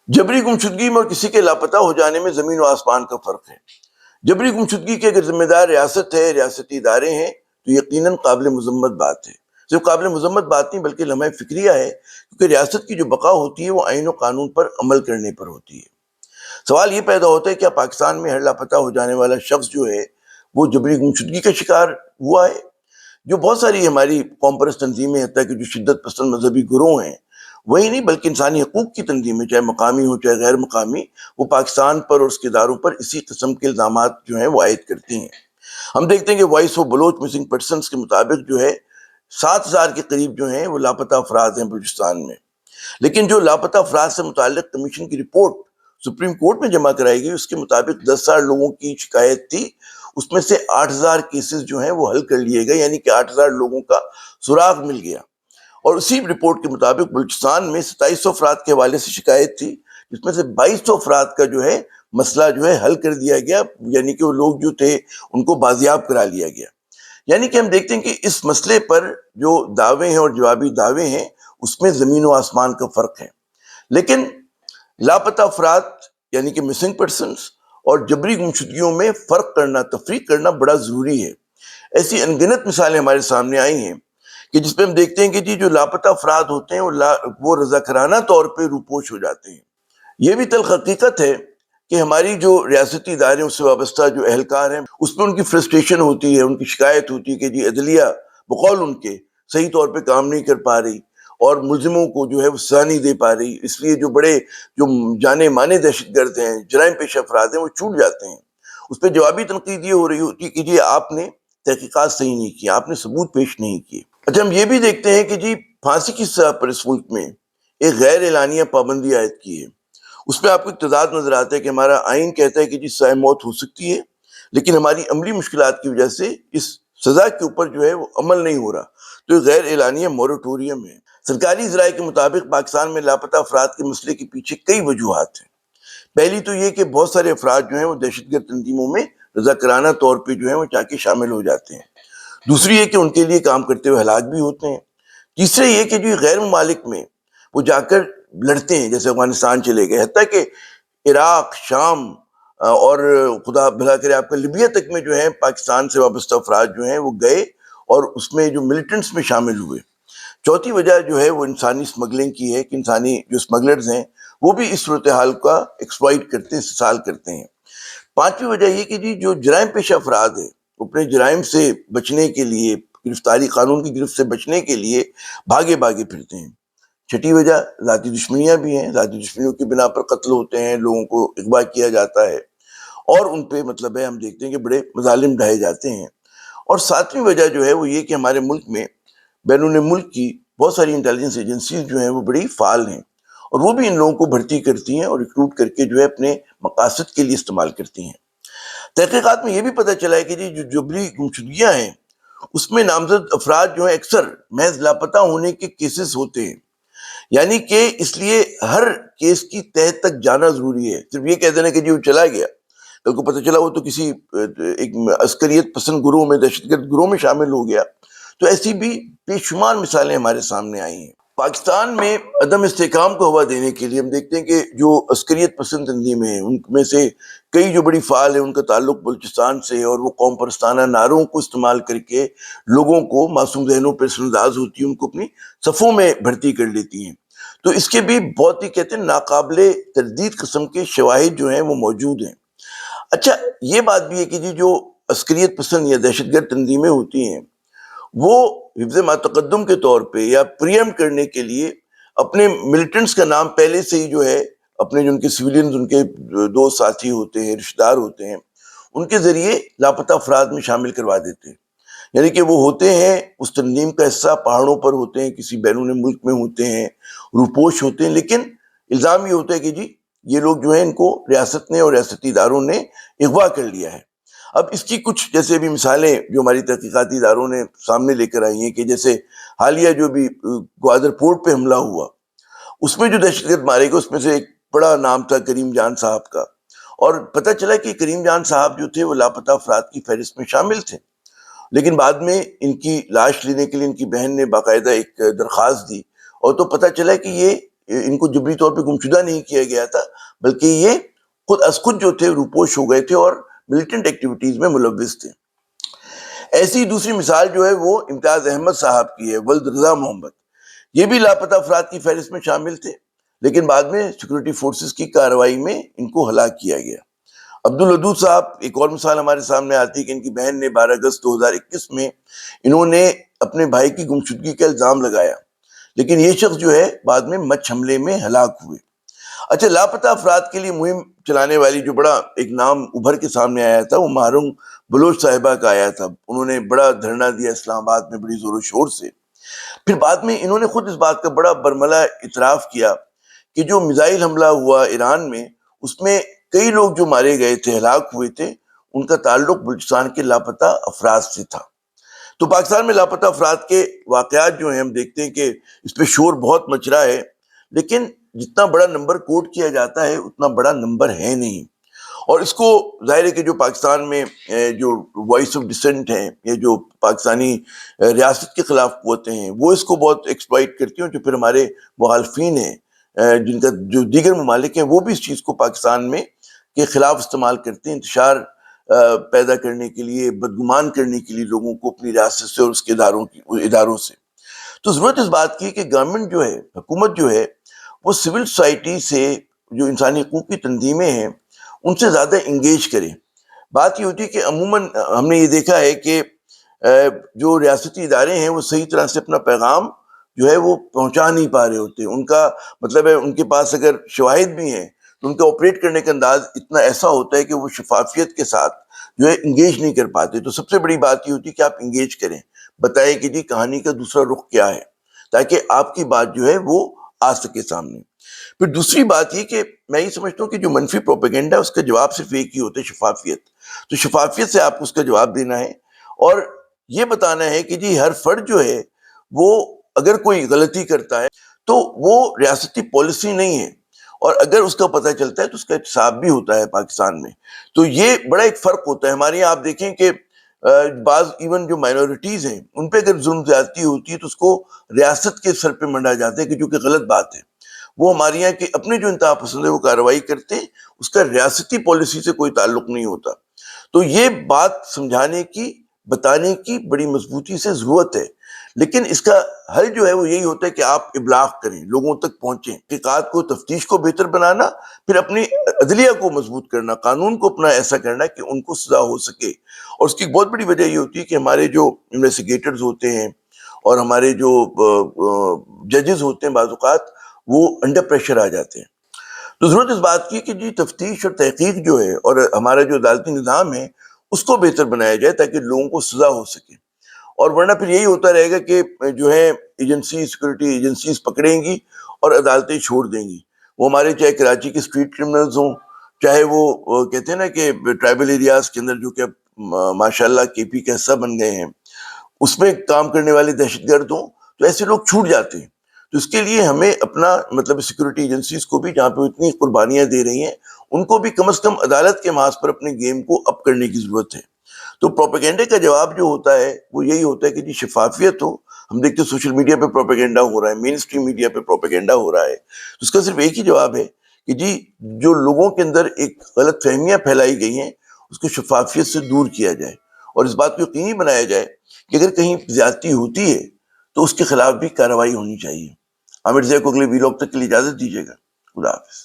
جبری گمشدگی میں اور کسی کے لاپتہ ہو جانے میں زمین و آسمان کا فرق ہے۔ جبری گمشدگی کے اگر ذمہ دار ریاست ہے، ریاستی ادارے ہیں، تو یقیناً قابل مذمت بات ہے۔ صرف قابل مذمت بات نہیں بلکہ لمحہ فکریہ ہے، کیونکہ ریاست کی جو بقا ہوتی ہے وہ آئین و قانون پر عمل کرنے پر ہوتی ہے۔ سوال یہ پیدا ہوتا ہے کہ کیا پاکستان میں ہر لاپتہ ہو جانے والا شخص جو ہے وہ جبری گمشدگی کا شکار ہوا ہے؟ جو بہت ساری ہماری قوم پرست تنظیمیں، حتیٰ کہ جو شدت پسند مذہبی گروہ ہیں، وہی نہیں بلکہ انسانی حقوق کی تنظیمیں، چاہے مقامی ہو چاہے غیر مقامی، وہ پاکستان پر اور اس کے اداروں پر اسی قسم کے الزامات جو ہیں وہ عائد کرتی ہیں۔ ہم دیکھتے ہیں کہ voice of Baloch missing persons کے مطابق جو ہے 7,000 کے قریب جو ہیں وہ لاپتہ افراد ہیں بلوچستان میں، لیکن جو لاپتہ افراد سے متعلق کمیشن کی رپورٹ سپریم کورٹ میں جمع کرائی گئی، اس کے مطابق 10,000 لوگوں کی شکایت تھی، اس میں سے 8,000 کیسز جو ہیں وہ حل کر لیے گئے، یعنی کہ 8,000 لوگوں کا سراغ مل گیا۔ اور اسی رپورٹ کے مطابق بلوچستان میں 2700 افراد کے حوالے سے شکایت تھی، جس میں سے 2200 افراد کا جو ہے مسئلہ جو ہے حل کر دیا گیا، یعنی کہ وہ لوگ جو تھے ان کو بازیاب کرا لیا گیا۔ یعنی کہ ہم دیکھتے ہیں کہ اس مسئلے پر جو دعوے ہیں اور جوابی دعوے ہیں اس میں زمین و آسمان کا فرق ہے۔ لیکن لاپتہ افراد یعنی کہ مسنگ پرسنز اور جبری گمشدگیوں میں فرق کرنا، تفریق کرنا بڑا ضروری ہے۔ ایسی انگنت مثالیں ہمارے سامنے آئی ہیں کہ جس پہ ہم دیکھتے ہیں کہ جی جو لاپتہ افراد ہوتے ہیں وہ رضاکارانہ طور پہ روپوش ہو جاتے ہیں۔ یہ بھی تلخ حقیقت ہے کہ ہماری جو ریاستی ادارے اس سے وابستہ جو اہلکار ہیں اس پہ ان کی فرسٹریشن ہوتی ہے، ان کی شکایت ہوتی ہے کہ جی عدلیہ بقول ان کے صحیح طور پہ کام نہیں کر پا رہی اور ملزموں کو جو ہے وہ سزا نہیں دے پا رہی، اس لیے جو بڑے جو جانے مانے دہشت گرد ہیں، جرائم پیشہ افراد ہیں، وہ چھوٹ جاتے ہیں۔ اس پہ جوابی تنقید یہ ہو رہی ہوتی ہے کہ جی آپ نے تحقیقات صحیح نہیں کی، آپ نے ثبوت پیش نہیں کیے۔ اچھا، ہم یہ بھی دیکھتے ہیں کہ جی پھانسی کی سزا پر اس ملک میں ایک غیر اعلانیہ پابندی عائد کی ہے۔ اس میں آپ کو اقتضاد نظر آتا ہے کہ ہمارا آئین کہتا ہے کہ جی سزائے موت ہو سکتی ہے، لیکن ہماری عملی مشکلات کی وجہ سے اس سزا کے اوپر جو ہے وہ عمل نہیں ہو رہا، تو یہ غیر اعلانیہ مورٹوریم ہے۔ سرکاری ذرائع کے مطابق پاکستان میں لاپتہ افراد کے مسئلے کے پیچھے کئی وجوہات ہیں۔ پہلی تو یہ کہ بہت سارے افراد جو ہیں وہ دہشت گرد تنظیموں میں رضاکارانہ طور پہ جو ہیں وہ چاہ کے شامل ہو جاتے ہیں۔ دوسری یہ کہ ان کے لیے کام کرتے ہوئے ہلاک بھی ہوتے ہیں۔ تیسرے یہ کہ جو غیر ممالک میں وہ جا کر لڑتے ہیں، جیسے افغانستان چلے گئے، حتیٰ کہ عراق، شام اور خدا بھلا کرے آپ کا لیبیا تک میں جو ہے پاکستان سے وابستہ افراد جو ہیں وہ گئے اور اس میں جو ملیٹنٹس میں شامل ہوئے۔ چوتھی وجہ جو ہے وہ انسانی اسمگلنگ کی ہے کہ انسانی جو اسمگلرز ہیں وہ بھی اس صورتحال کا ایکسپلائٹ کرتے ہیں، استحصال کرتے ہیں۔ پانچویں وجہ یہ کہ جی جو جرائم پیشہ افراد ہیں اپنے جرائم سے بچنے کے لیے، گرفتاری قانون کی گرفت سے بچنے کے لیے بھاگے پھرتے ہیں۔ چھٹی وجہ ذاتی دشمنیاں بھی ہیں، ذاتی دشمنیوں کی بنا پر قتل ہوتے ہیں، لوگوں کو اغوا کیا جاتا ہے اور ان پہ مطلب ہے ہم دیکھتے ہیں کہ بڑے مظالم ڈھائے جاتے ہیں۔ اور ساتویں وجہ جو ہے وہ یہ کہ ہمارے ملک میں بیرون ملک کی بہت ساری انٹیلیجنس ایجنسیز جو ہیں وہ بڑی فعال ہیں اور وہ بھی ان لوگوں کو بھرتی کرتی ہیں اور ریکروٹ کر کے جو ہے اپنے مقاصد کے لیے استعمال کرتی ہیں۔ تحقیقات میں یہ بھی پتہ چلا ہے کہ جی جو جبری گمشدگیاں ہیں اس میں نامزد افراد جو ہیں اکثر محض لاپتہ ہونے کے کیسز ہوتے ہیں، یعنی کہ اس لیے ہر کیس کی تہہ تک جانا ضروری ہے۔ صرف یہ کہہ دینا کہ جی وہ چلا گیا، کل کو پتہ چلا وہ تو کسی ایک عسکریت پسند گروہ میں، دہشت گرد گروہ میں شامل ہو گیا، تو ایسی بھی بے شمار مثالیں ہمارے سامنے آئی ہیں۔ پاکستان میں عدم استحکام کو ہوا دینے کے لیے ہم دیکھتے ہیں کہ جو عسکریت پسند تنظیمیں ہیں ان میں سے کئی جو بڑی فعال ہیں ان کا تعلق بلوچستان سے، اور وہ قوم پرستانہ نعروں کو استعمال کر کے لوگوں کو، معصوم ذہنوں پر اثرانداز ہوتی ہیں، ان کو اپنی صفوں میں بھرتی کر لیتی ہیں۔ تو اس کے بھی بہت ہی کہتے ہیں ناقابل تردید قسم کے شواہد جو ہیں وہ موجود ہیں۔ اچھا، یہ بات بھی ہے کہ جی جو عسکریت پسند یا دہشت گرد تنظیمیں ہوتی ہیں وہ حفظ ما تقدم کے طور پہ یا پریم کرنے کے لیے اپنے ملیٹنٹس کا نام پہلے سے ہی جو ہے اپنے جو ان کے سویلینز، ان کے دوست ساتھی ہوتے ہیں، رشتہ دار ہوتے ہیں، ان کے ذریعے لاپتہ افراد میں شامل کروا دیتے ہیں۔ یعنی کہ وہ ہوتے ہیں اس تنظیم کا حصہ، پہاڑوں پر ہوتے ہیں، کسی بیرون ملک میں ہوتے ہیں، روپوش ہوتے ہیں، لیکن الزام یہ ہوتا ہے کہ جی یہ لوگ جو ہیں ان کو ریاست نے اور ریاستی اداروں نے اغوا کر لیا ہے۔ اب اس کی کچھ جیسے بھی مثالیں جو ہماری تحقیقاتی اداروں نے سامنے لے کر آئی ہیں کہ جیسے حالیہ جو بھی گوادر پورٹ پہ حملہ ہوا، اس میں جو دہشت گرد مارے گئے اس میں سے ایک بڑا نام تھا کریم جان صاحب کا، اور پتہ چلا کہ کریم جان صاحب جو تھے وہ لاپتہ افراد کی فہرست میں شامل تھے، لیکن بعد میں ان کی لاش لینے کے لیے ان کی بہن نے باقاعدہ ایک درخواست دی، اور تو پتہ چلا کہ یہ ان کو جبری طور پہ گمشدہ نہیں کیا گیا تھا، بلکہ یہ خود از خود جو تھے روپوش ہو گئے تھے اور ملیٹنٹ ایکٹیویٹیز میں ملوث تھے۔ ایسی دوسری مثال جو ہے وہ امتیاز احمد صاحب کی ہے، ولد رضا محمد۔ یہ بھی لاپتہ افراد کی فہرست میں شامل تھے، لیکن بعد میں سیکورٹی فورسز کی کارروائی میں ان کو ہلاک کیا گیا۔ عبدالودود صاحب ایک اور مثال ہمارے سامنے آتی ہے کہ ان کی بہن نے 12 اگست 2021 میں انہوں نے اپنے بھائی کی گمشدگی کا الزام لگایا، لیکن یہ شخص جو ہے بعد میں مچھ حملے میں ہلاک ہوئے۔ اچھا، لاپتہ افراد کے لیے مہم چلانے والی جو بڑا ایک نام ابھر کے سامنے آیا تھا وہ ماہرنگ بلوچ صاحبہ کا آیا تھا۔ انہوں نے بڑا دھرنا دیا اسلام آباد میں بڑی زور و شور سے۔ پھر بعد میں انہوں نے خود اس بات کا بڑا برملا اعتراف کیا کہ جو میزائل حملہ ہوا ایران میں، اس میں کئی لوگ جو مارے گئے تھے، ہلاک ہوئے تھے، ان کا تعلق بلوچستان کے لاپتہ افراد سے تھا۔ تو پاکستان میں لاپتہ افراد کے واقعات جو ہیں ہم دیکھتے ہیں کہ اس پہ شور بہت مچ رہا ہے، لیکن جتنا بڑا نمبر کوٹ کیا جاتا ہے اتنا بڑا نمبر ہے نہیں۔ اور اس کو ظاہر ہے کہ جو پاکستان میں جو وائس آف ڈسنٹ ہیں یا جو پاکستانی ریاست کے خلاف قوتیں ہیں وہ اس کو بہت ایکسپلائٹ کرتی ہیں، جو پھر ہمارے مخالفین ہیں جن کا جو دیگر ممالک ہیں وہ بھی اس چیز کو پاکستان میں کے خلاف استعمال کرتے ہیں، انتشار پیدا کرنے کے لیے، بدگمان کرنے کے لیے لوگوں کو اپنی ریاست سے اور اس کے اداروں سے۔ تو ضرورت اس بات کی کہ گورنمنٹ جو ہے، حکومت جو ہے، وہ سول سوسائٹی سے جو انسانی حقوق کی تنظیمیں ہیں ان سے زیادہ انگیج کرے۔ بات یہ ہوتی ہے کہ عموماً ہم نے یہ دیکھا ہے کہ جو ریاستی ادارے ہیں وہ صحیح طرح سے اپنا پیغام جو ہے وہ پہنچا نہیں پا رہے ہوتے۔ ان کا مطلب ہے ان کے پاس اگر شواہد بھی ہیں تو ان کا آپریٹ کرنے کا انداز اتنا ایسا ہوتا ہے کہ وہ شفافیت کے ساتھ جو ہے انگیج نہیں کر پاتے۔ تو سب سے بڑی بات یہ ہوتی ہے کہ آپ انگیج کریں، بتائیں کہ جی کہانی کا دوسرا رخ کیا ہے، تاکہ آپ کی بات جو ہے وہ آ سکے سامنے۔ پھر دوسری بات یہ کہ میں یہ سمجھتا ہوں کہ جو منفی پروپیگنڈا اس کا جواب صرف ایک ہی ہوتا ہے، شفافیت۔ تو شفافیت سے آپ کو اس کا جواب دینا ہے اور یہ بتانا ہے کہ جی ہر فرد جو ہے وہ اگر کوئی غلطی کرتا ہے تو وہ ریاستی پالیسی نہیں ہے، اور اگر اس کا پتہ چلتا ہے تو اس کا احتساب بھی ہوتا ہے پاکستان میں۔ تو یہ بڑا ایک فرق ہوتا ہے۔ ہمارے یہاں آپ دیکھیں کہ بعض ایون جو مائنورٹیز ہیں ان پہ اگر ظلم زیادتی ہوتی ہے تو اس کو ریاست کے سر پہ منڈا جاتا ہے، کہ جو کہ غلط بات ہے۔ وہ ہمارے یہاں کہ اپنے جو انتہا پسند ہے وہ کارروائی کرتے ہیں، اس کا ریاستی پالیسی سے کوئی تعلق نہیں ہوتا۔ تو یہ بات سمجھانے کی، بتانے کی بڑی مضبوطی سے ضرورت ہے، لیکن اس کا حل جو ہے وہ یہی ہوتا ہے کہ آپ ابلاغ کریں، لوگوں تک پہنچیں، تحقیقات کو، تفتیش کو بہتر بنانا، پھر اپنی عدلیہ کو مضبوط کرنا، قانون کو اپنا ایسا کرنا کہ ان کو سزا ہو سکے۔ اور اس کی بہت بڑی وجہ یہ ہوتی ہے کہ ہمارے جو انویسٹیگیٹرز ہوتے ہیں اور ہمارے جو ججز ہوتے ہیں بعض اوقات وہ انڈر پریشر آ جاتے ہیں۔ تو ضرورت اس بات کی کہ جی تفتیش اور تحقیق جو ہے اور ہمارا جو عدالتی نظام ہے اس کو بہتر بنایا جائے تاکہ لوگوں کو سزا ہو سکے۔ اور ورنہ پھر یہی ہوتا رہے گا کہ جو ہے سیکورٹی ایجنسیز پکڑیں گی اور عدالتیں چھوڑ دیں گی۔ وہ ہمارے چاہے کراچی کے اسٹریٹ کرمنلز ہوں، چاہے وہ کہتے ہیں نا کہ ٹرائبل ایریاز کے اندر جو کہ ماشاء اللہ کے پی کا حصہ بن گئے ہیں، اس میں کام کرنے والے دہشت گرد ہوں، تو ایسے لوگ چھوٹ جاتے ہیں۔ تو اس کے لیے ہمیں اپنا مطلب سیکورٹی ایجنسیز کو بھی جہاں پہ اتنی قربانیاں دے رہی ہیں ان کو بھی کم از کم عدالت کے محاذ پر اپنے گیم کو اپ کرنے کی ضرورت ہے۔ تو پروپیگنڈے کا جواب جو ہوتا ہے وہ یہی ہوتا ہے کہ جی شفافیت ہو۔ ہم دیکھتے ہیں سوشل میڈیا پہ پروپیگنڈا ہو رہا ہے، مین اسٹریم میڈیا پہ پروپیگنڈا ہو رہا ہے، تو اس کا صرف ایک ہی جواب ہے کہ جی جو لوگوں کے اندر ایک غلط فہمیاں پھیلائی گئی ہیں اس کو شفافیت سے دور کیا جائے، اور اس بات کو یقینی بنایا جائے کہ اگر کہیں زیادتی ہوتی ہے تو اس کے خلاف بھی کارروائی ہونی چاہیے۔ عامر زیب کو اگلے ویلاگ تک کے لیے اجازت دیجیے گا۔ خدا حافظ۔